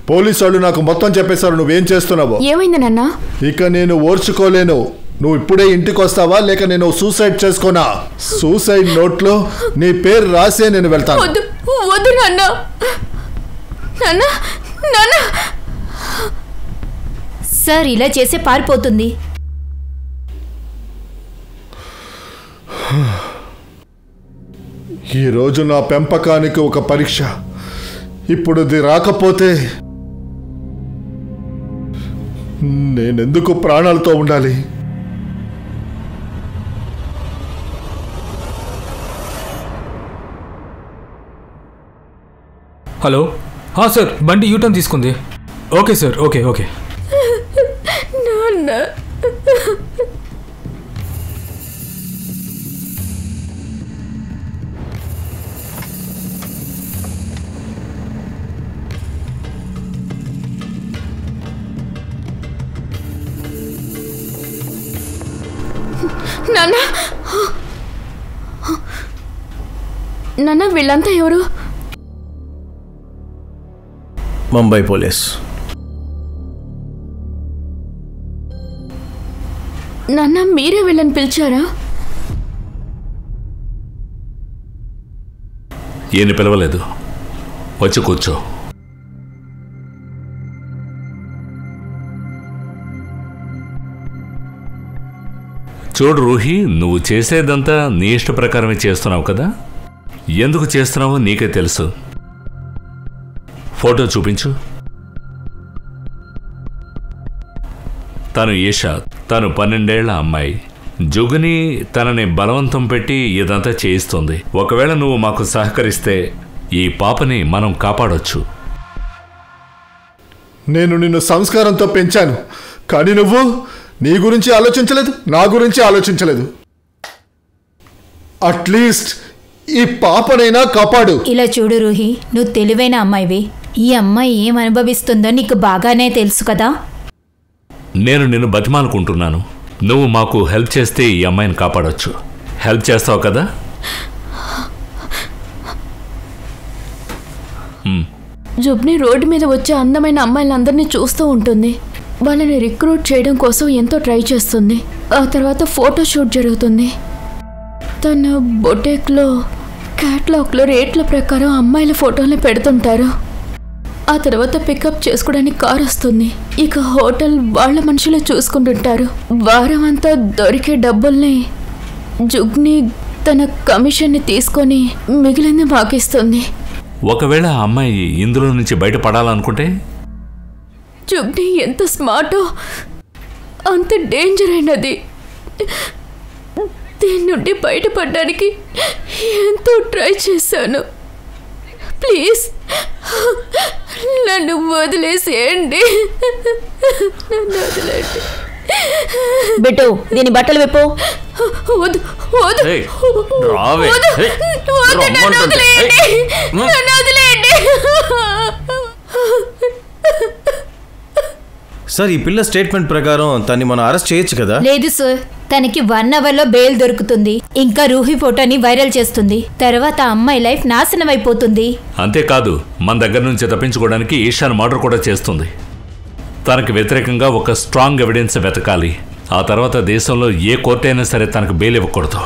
పోలీసు వాళ్ళు నాకు మొత్తం చెప్పేశారు నువ్వేం చేస్తున్నావో. ఏమైంది నాన్న? ఇక నేను ఓర్చుకోలేను. నువ్వు ఇప్పుడే ఇంటికి వస్తావా, లేక నేను సూసైడ్ చేసుకోనా? సూసైడ్ నోట్లో నీ పేరు రాసే నేను వెళ్తాను. వద్దు నాన్న. నాన్న నాన్న. సార్ ఇలా చేసే పారిపోతుంది. ఈరోజు నా పెంపకానికి ఒక పరీక్ష. ఇప్పుడు ఇది రాకపోతే నేనెందుకు ప్రాణాలతో ఉండాలి? హలో సార్, బండి యూటర్న్ తీసుకుంది. Okay sir, okay okay. నాన్న నాన్న నాన్న వీళ్ళంతా ఎవరు? ముంబై పోలీస్. నాన్న మీరే వీళ్ళని పిలిచారా? ఈయన పిలవలేదు. వచ్చి కూర్చో. చూడు రూహి, నువ్వు చేసేదంతా నీ ఇష్ట ప్రకారమే చేస్తున్నావు కదా. ఎందుకు చేస్తున్నావో నీకే తెలుసు. ఫోటో చూపించు. తను ఈషా, తను 12 ఏళ్ల అమ్మాయి. జుగ్ని తనని బలవంతం పెట్టి ఇదంతా చేయిస్తుంది. ఒకవేళ నువ్వు మాకు సహకరిస్తే ఈ పాపని మనం కాపాడొచ్చు. నేను నిన్ను సంస్కారంతో పెంచాను, కానీ నువ్వు నీ గురించి ఆలోచించలేదు, నా గురించి ఆలోచించలేదు. అట్లీస్ట్ ఈ పాపనైనా కాపాడు. ఇలా చూడు రూహి, నువ్వు తెలివైన అమ్మాయివి. ఈ అమ్మాయి ఏం అనుభవిస్తుందో నీకు బాగానే తెలుసు కదా. నేను నిన్ను బతిమాలుకుంటున్నాను. నువ్వు మాకు హెల్ప్ చేస్తే ఈ అమ్మాయిని కాపాడొచ్చు. హెల్ప్ చేస్తావు కదా? జుబ్ని రోడ్డు మీద వచ్చే అందమైన అమ్మాయిలందరినీ చూస్తూ ఉంటుంది. వాళ్ళని రిక్రూట్ చేయడం కోసం ఎంతో ట్రై చేస్తుంది. ఆ తర్వాత ఫోటోషూట్ జరుగుతుంది. తన బొటెక్లో క్యాట్లాగ్లో రేట్ల ప్రకారం అమ్మాయిల ఫోటోల్ని పెడుతుంటారు. ఆ తర్వాత పికప్ చేసుకోవడానికి కార్ వస్తుంది. ఇక హోటల్ వాళ్ళ మనుషులు చూసుకుంటుంటారు. వారం అంతా దొరికే డబ్బుల్ని జుగ్ని తన కమిషన్ని తీసుకొని మిగిలింది మాకిస్తుంది. ఒకవేళ ఆ అమ్మాయి ఇందులో నుంచి బయటపడాలనుకుంటే? జుగ్ని ఎంత స్మార్టో అంత డేంజర్ అయినది. దీని నుండి బయటపడడానికి ఎంతో ట్రై చేశాను. ప్లీజ్ నన్ను వదిలేసేయండి. నన్ను వదిలేండి. బిట్టు, దీని బట్టలు విప్పు. వద్దు వద్దు ఏయ్, రావే. వద్దు, ఏయ్, వద్దు, నన్ను రమ్మంటుంటే. వదిలేయండి. ఏయ్, నన్ను వదిలేయండి. సార్, ఈ పిల్ల స్టేట్మెంట్ ప్రకారం తన్ని మనం అరెస్ట్ చేయొచ్చు కదా? లేదు సార్, తనకి 1 అవర్లో బెయిల్ దొరుకుతుంది. ఇంకా రూహి ఫోటోని వైరల్ చేస్తుంది. తర్వాత అమ్మాయి లైఫ్ నాశనం అయిపోతుంది. అంతేకాదు, మన దగ్గర నుంచి తప్పించుకోవడానికి ఈషాను మర్డర్ కూడా చేస్తుంది. తనకు వ్యతిరేకంగా ఒక స్ట్రాంగ్ ఎవిడెన్స్ వెతకాలి. ఆ తర్వాత దేశంలో ఏ కోర్టు అయినా సరే తనకు బెయిల్ ఇవ్వకూడదు.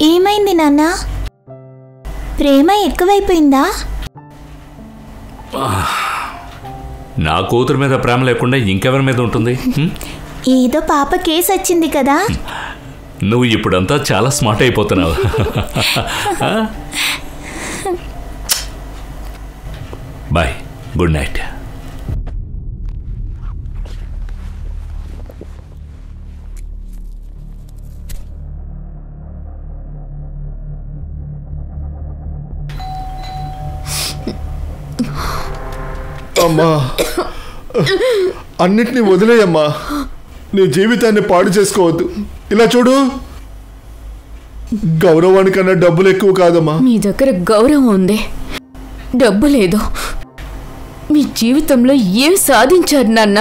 ఏమైంది నాన్న? ప్రేమ ఎక్కువైపోయిందా? నా కూతురు మీద ప్రేమ లేకుండా ఇంకెవరి మీద ఉంటుంది? ఏదో పాప కేసు వచ్చింది కదా. నువ్వు ఇప్పుడంతా చాలా స్మార్ట్ అయిపోతున్నావు. Bye, good night. అమ్మా, అన్నిటినీ వదిలేయమ్మా. నీ జీవితాన్ని పాడు చేసుకోవద్దు. ఇలా చూడు, గౌరవానికన్నా డబ్బులు ఎక్కువ కాదమ్మా. మీ దగ్గర గౌరవం ఉంది, డబ్బు లేదు. మీ జీవితంలో ఏం సాధించారు నాన్న?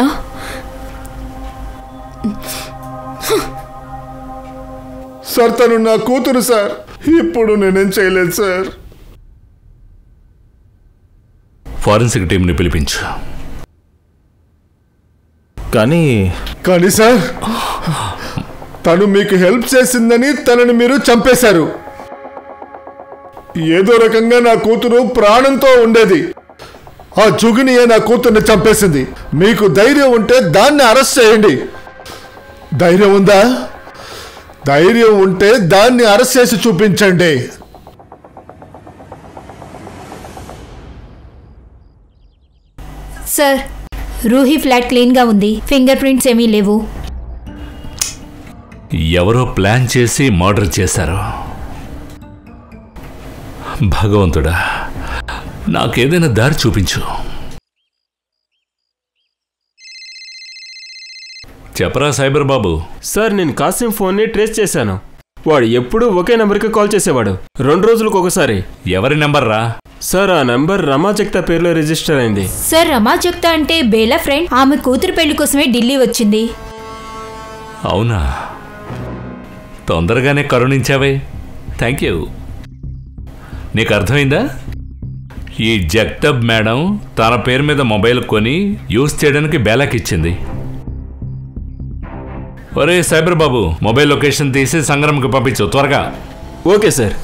సార్ తను నా కూతురు సార్. ఇప్పుడు నేనేం చేయలేదు సార్. ఫారెన్సిక్ టీంని పిలిపించు. కానీ సార్ తను మీకు హెల్ప్ చేసిందని తనని మీరు చంపేశారు. ఏదో రకంగా నా కూతురు ప్రాణంతో ఉండేది. ఆ జుగినియే నా కూతుర్ని చంపేసింది. మీకు ధైర్యం ఉంటే దాన్ని అరెస్ట్ చేయండి. ధైర్యం ఉందా? ధైర్యం ఉంటే దాన్ని అరెస్ట్ చేసి చూపించండి. సార్, రూహీ ఫ్లాట్ క్లీన్గా ఉంది. ఫింగర్ ప్రింట్స్ ఏమీ లేవు. ఎవరో ప్లాన్ చేసి మర్డర్ చేశారు. భగవంతుడా, నాకేదైనా దారి చూపించు. చెప్పరా సైబర్ బాబు. సార్, నేను కాసిం ఫోన్ని ట్రేస్ చేశాను. వాడు ఎప్పుడూ ఒకే నెంబర్కి కాల్ చేసేవాడు, 2 రోజులకు ఒకసారి. ఎవరి నెంబర్ రా? సార్, ఆ నెంబర్ రమా జగ్తా పేరులో రిజిస్టర్ అయింది. సార్, రమా జగ్తా అంటే బేలా ఫ్రెండ్. ఆమె కూతురు పెళ్లి కోసమే ఢిల్లీ వచ్చింది. అవునా? తొందరగానే కరుణించావే, థ్యాంక్ యూ. నీకు అర్థమైందా? ఈ జగతబ్ మేడం తన పేరు మీద మొబైల్ కొని యూజ్ చేయడానికి బేలాకి ఇచ్చింది. ఒరే సైబర్ బాబు, మొబైల్ లొకేషన్ తీసి సంగ్రామ్కి పంపించు త్వరగా. Okay sir.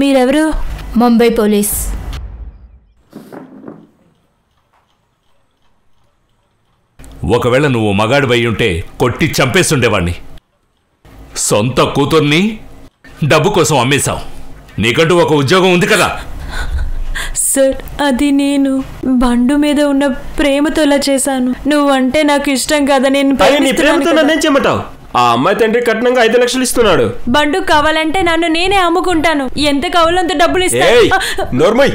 మీరెవరు? ముంబై పోలీస్. ఒకవేళ నువ్వు మగాడు అయి ఉంటే కొట్టి చంపేస్తుండేవాణ్ణి. సొంత కూతుర్ని డబ్బు కోసం అమ్మేశావు. నీకంటూ ఒక ఉద్యోగం ఉంది కదా. సార్, అది నేను బండు మీద ఉన్న ప్రేమతో ఇలా చేశాను. నువ్వంటే నాకు ఇష్టం కదా. నేను చెమ్మటావు. ఆ అమ్మాయి తండ్రి కట్నంగా 5 లక్షలు ఇస్తున్నాడు. బండు కావాలంటే నన్ను నేనే అమ్ముకుంటాను. ఎంత కావాలో అంత డబ్బులు ఇస్తాను. నోర్మై,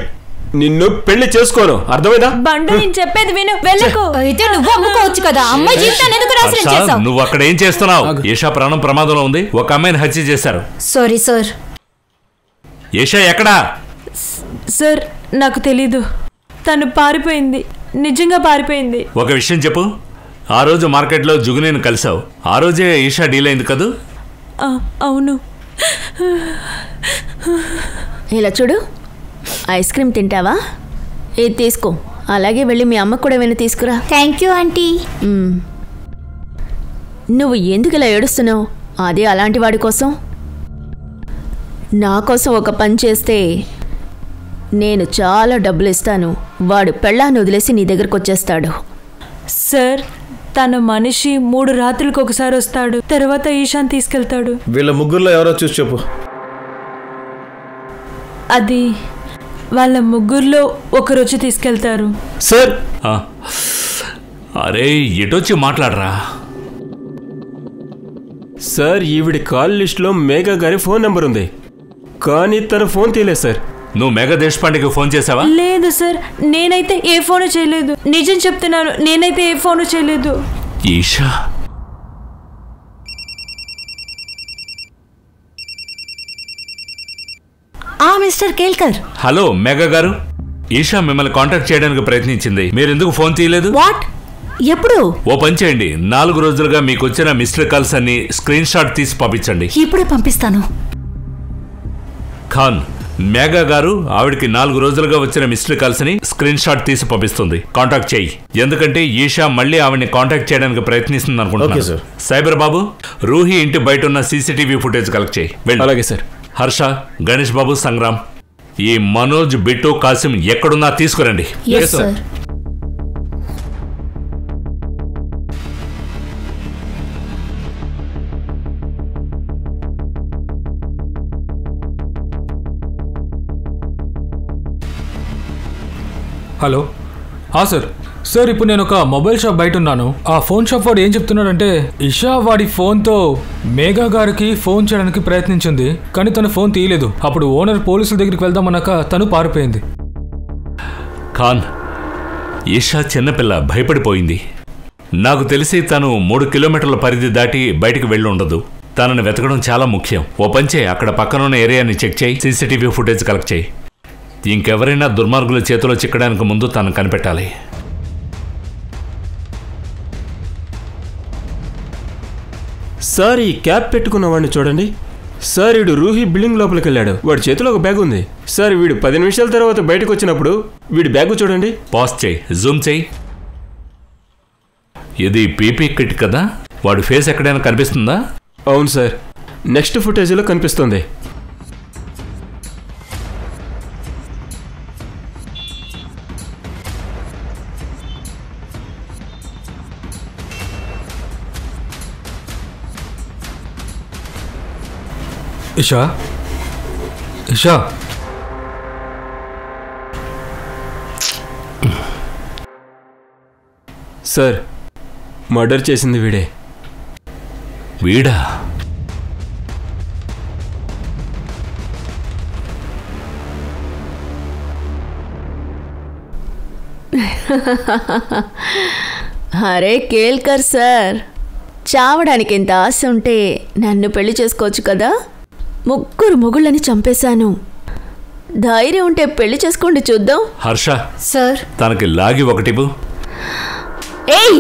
నిన్ను పెళ్లి చేసుకోను, అర్థమైందా? బండు, నేను చెప్పేది విను, వెళ్ళకు. అయితే నువ్వు అమ్ముకోవచ్చు కదా. అమ్మాయి జీవితాన్ని ఎందుకు నాశనం చేశావు? నువ్వు అక్కడ ఏం చేస్తున్నావు? ఈషా ప్రాణం ప్రమాదంలో ఉంది. ఒక అమ్మాయిని హత్య చేశారు. Sorry sir. ఈషా ఎక్కడా? సార్, నాకు తెలీదు. తను పారిపోయింది, నిజంగా పారిపోయింది. ఒక విషయం చెప్పు, ఆ రోజు మార్కెట్లో జుగునీని కలిసావు. ఆ రోజే ఈషా డీల్ అయింది కదూ? అవును. ఇలా చూడు, ఐస్ క్రీమ్ తింటావా? ఇది తీసుకో. అలాగే వెళ్ళి మీ అమ్మకు కూడా ఏమైనా తీసుకురా. Thank you aunty. నువ్వు ఎందుకు ఇలా ఏడుస్తున్నావు? అదే అలాంటి వాడి కోసం. నా కోసం ఒక పని చేస్తే నేను చాలా డబ్బులు ఇస్తాను. వాడు పెళ్ళాన్ని వదిలేసి నీ దగ్గరకు వచ్చేస్తాడు. సార్, తన మనిషి 3 రాత్రులకు ఒకసారి వస్తాడు, తర్వాత ఈశాన్ తీసుకెళ్తాడు. వీళ్ళ ముగ్గురులో ఎవరో చూసి చెప్పు. అది వాళ్ళ ముగ్గురులో ఒకరు వచ్చి తీసుకెళ్తారు. సార్, అరే ఎటొచ్చి మాట్లాడరా. సార్, ఈవిడి కాల్ లిస్ట్లో మేఘా గారి ఫోన్ నెంబర్ ఉంది, కానీ తన ఫోన్ తీయలేదు సార్. నువ్వు మేఘా దేశపాండేకి ఫోన్ చేసావా? లేదు సార్, నేనైతే ఏ ఫోను చేయలేదు. నిజం చెప్తున్నాను, నేనైతే ఏ ఫోను చేయలేదు. ఈషా, మిస్టర్ కేల్కర్. హలో మేఘా గారు, ఈషా మిమ్మల్ని కాంటాక్ట్ చేయడానికి ప్రయత్నించింది. మీరు ఎందుకు ఫోన్ తీయలేదు? వాట్? ఎప్పుడు? ఓ పని చేయండి, 4 రోజులుగా మీకు వచ్చిన మిస్డ్ కాల్స్ అన్ని స్క్రీన్ షాట్ తీసి పంపించండి. ఇప్పుడే పంపిస్తాను. ఖాన్, మేఘా గారు ఆవిడకి 4 రోజులుగా వచ్చిన మిస్డ్ కాల్స్ ని స్క్రీన్ షాట్ తీసి పంపిస్తుంది. కాంటాక్ట్ చేయి, ఎందుకంటే ఈషా మళ్ళీ ఆవిడని కాంటాక్ట్ చేయడానికి ప్రయత్నిస్తుంది అనుకుంటున్నాను. సైబర్ బాబు, రూహి ఇంటి బయట ఉన్న సీసీటీవీ ఫుటేజ్ కలెక్ట్ చేయి. అలాగే సార్. హర్ష, గణేష్ బాబు, సంగ్రామ్, ఈ మనోజ్, బిట్టు, కాసిం ఎక్కడున్నా తీసుకురండి. హలో. సార్, సార్ ఇప్పుడు నేను ఒక మొబైల్ షాప్ బయట ఉన్నాను. ఆ ఫోన్ షాప్ వాడు ఏం చెప్తున్నాడంటే, ఇషా వాడి ఫోన్తో మేఘా గారికి ఫోన్ చేయడానికి ప్రయత్నించింది, కానీ తను ఫోన్ తీయలేదు. అప్పుడు ఓనర్ పోలీసుల దగ్గరికి వెళ్దామన్నాక తను పారిపోయింది. ఖాన్, ఇషా చిన్నపిల్ల, భయపడిపోయింది. నాకు తెలిసి తను 3 కిలోమీటర్ల పరిధి దాటి బయటికి వెళ్ళి ఉండదు. తనని వెతకడం చాలా ముఖ్యం. ఓ పంచే, అక్కడ పక్కనున్న ఏరియాని చెక్ చేయి, సీసీటీవీ ఫుటేజ్ కలెక్ట్ చేయి. ఇంకెవరైనా దుర్మార్గుల చేతిలో చిక్కడానికి ముందు తను కనిపెట్టాలి. సార్ ఈ క్యాప్ పెట్టుకున్న వాడిని చూడండి సార్. వీడు రూహి బిల్డింగ్ లోపలికి వెళ్ళాడు. వాడి చేతిలో ఒక బ్యాగ్ ఉంది సార్. వీడు 10 నిమిషాల తర్వాత బయటకు వచ్చినప్పుడు వీడి బ్యాగ్ చూడండి. పాజ్ చేయి, జూమ్ చేయి. ఇది పీపీ కిట్ కదా? వాడి ఫేస్ ఎక్కడైనా కనిపిస్తుందా? అవును సార్, నెక్స్ట్ ఫుటేజ్లో కనిపిస్తుంది. ఇషా, ఇషా, సార్ మర్డర్ చేసింది వీడే. వీడా? అరే కేల్కర్ సార్, చావడానికి ఎంత ఆశ ఉంటే నన్ను పెళ్లి చేసుకోవచ్చు కదా. 3 మొగుళ్ళని చంపేశాను. ధైర్యం ఉంటే పెళ్లి చేసుకోండి చూద్దాం. హర్ష సార్, తనకి లాగి ఒకటివు. ఏయ్,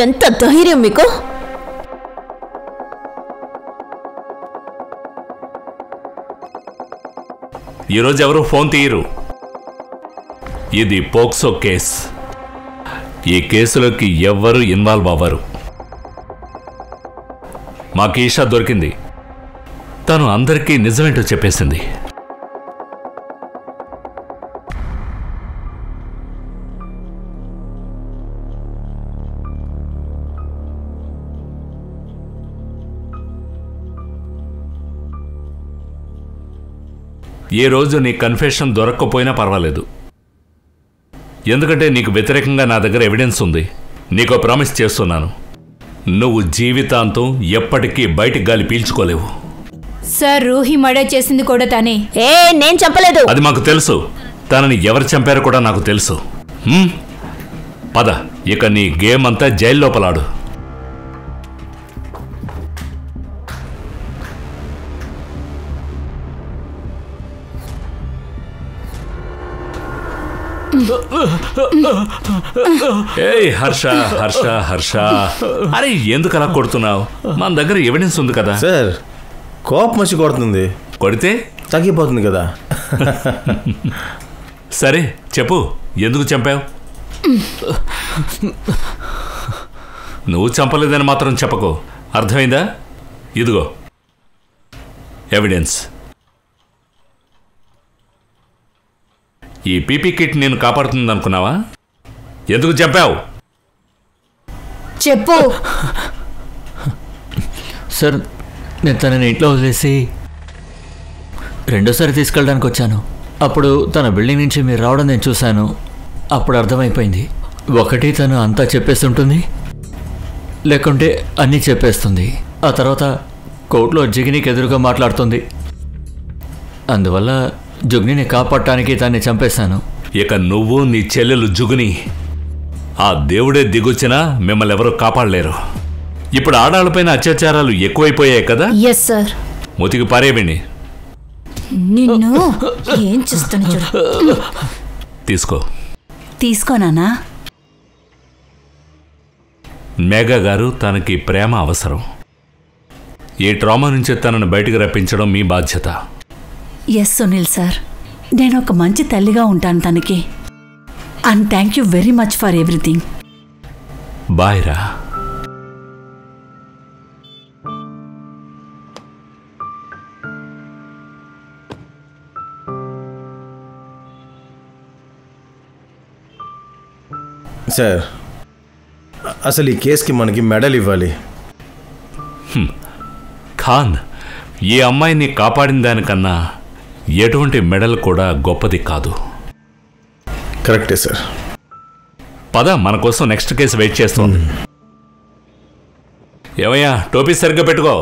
ఎంత ధైర్యం మీకు? ఈరోజు ఎవరు ఫోన్ తీయరు. ఇది పోక్సో కేస్. ఈ కేసులోకి ఎవ్వరూ ఇన్వాల్వ్ అవ్వరు. మాకు ఈషా దొరికింది. తను అందరికీ నిజమేంటో చెప్పేసింది. ఏ రోజు నీ కన్ఫెషన్ దొరక్కపోయినా పర్వాలేదు, ఎందుకంటే నీకు వ్యతిరేకంగా నా దగ్గర ఎవిడెన్స్ ఉంది. నీకో ప్రామిస్ చేస్తున్నాను, నువ్వు జీవితాంతం ఎప్పటికీ బయటికి గాలి పీల్చుకోలేవు. సార్, రూహి మర్డర్ చేసింది కూడా తనే. నేను చెప్పలేదు. అది మాకు తెలుసు. తనని ఎవరు చంపారో కూడా నాకు తెలుసు. పద, ఇక నీ గేమ్ అంతా జైలు లోపలాడు. ఏయ్ హర్ష, హర్ష, హర్ష, అరే ఎందుకు అలా కొడుతున్నావు? మన దగ్గర ఎవిడెన్స్ ఉంది కదా. సార్, కోపం వచ్చి కొడుతుంది. కొడితే తగ్గిపోతుంది కదా. సరే చెప్పు, ఎందుకు చంపావు? నువ్వు చంపలేదని మాత్రం చెప్పకు, అర్థమైందా? ఇదిగో ఎవిడెన్స్. ఈ పీపీ కిట్ నేను కాపాడుతుంది అనుకున్నావా? ఎందుకు చంపావు? చెప్పు. సార్, నేను తనని ఇంట్లో వదిలేసి రెండోసారి తీసుకెళ్ళడానికి వచ్చాను. అప్పుడు తన బిల్డింగ్ నుంచి మీరు రావడం నేను చూశాను. అప్పుడు అర్థమైపోయింది, ఒకటి తను అంతా చెప్పేస్తుంటుంది, లేకుంటే అన్నీ చెప్పేస్తుంది. ఆ తర్వాత కోర్టులో జుగినికి ఎదురుగా మాట్లాడుతుంది. అందువల్ల జుగ్నిని కాపాడటానికి దాన్ని చంపేశాను. ఇక నువ్వు నీ చెల్లెలు జుగుని, ఆ దేవుడే దిగొచ్చినా మిమ్మల్ని ఎవరూ కాపాడలేరు. ఇప్పుడు ఆడాళ్ళపైన అత్యాచారాలు ఎక్కువైపోయాయి కదా. Yes sir. మూతికి పారేవిని. నిన్ను ఏం చేస్తాను చూడు. తీసుకోనానా. మేఘా గారు, తనకి ప్రేమ అవసరం. ఈ ట్రామా నుంచి తనను బయటికి రప్పించడం మీ బాధ్యత. ఎస్ సునీల్ సార్, నేను ఒక మంచి తల్లిగా ఉంటాను తనకి. And thank you very much for everything. Bye రా. సార్, అసలు ఈ కేసుకి మనకి మెడల్ ఇవ్వాలి. ఖాన్, ఈ అమ్మాయిని కాపాడిన దానికన్నా ఎటువంటి మెడల్ కూడా గొప్పది కాదు. కరెక్టే సార్. పద, మన కోసం నెక్స్ట్ కేసు వెయిట్ చేస్తుంది. ఏమయ్యా, టోపీ సరిగ్గా పెట్టుకో.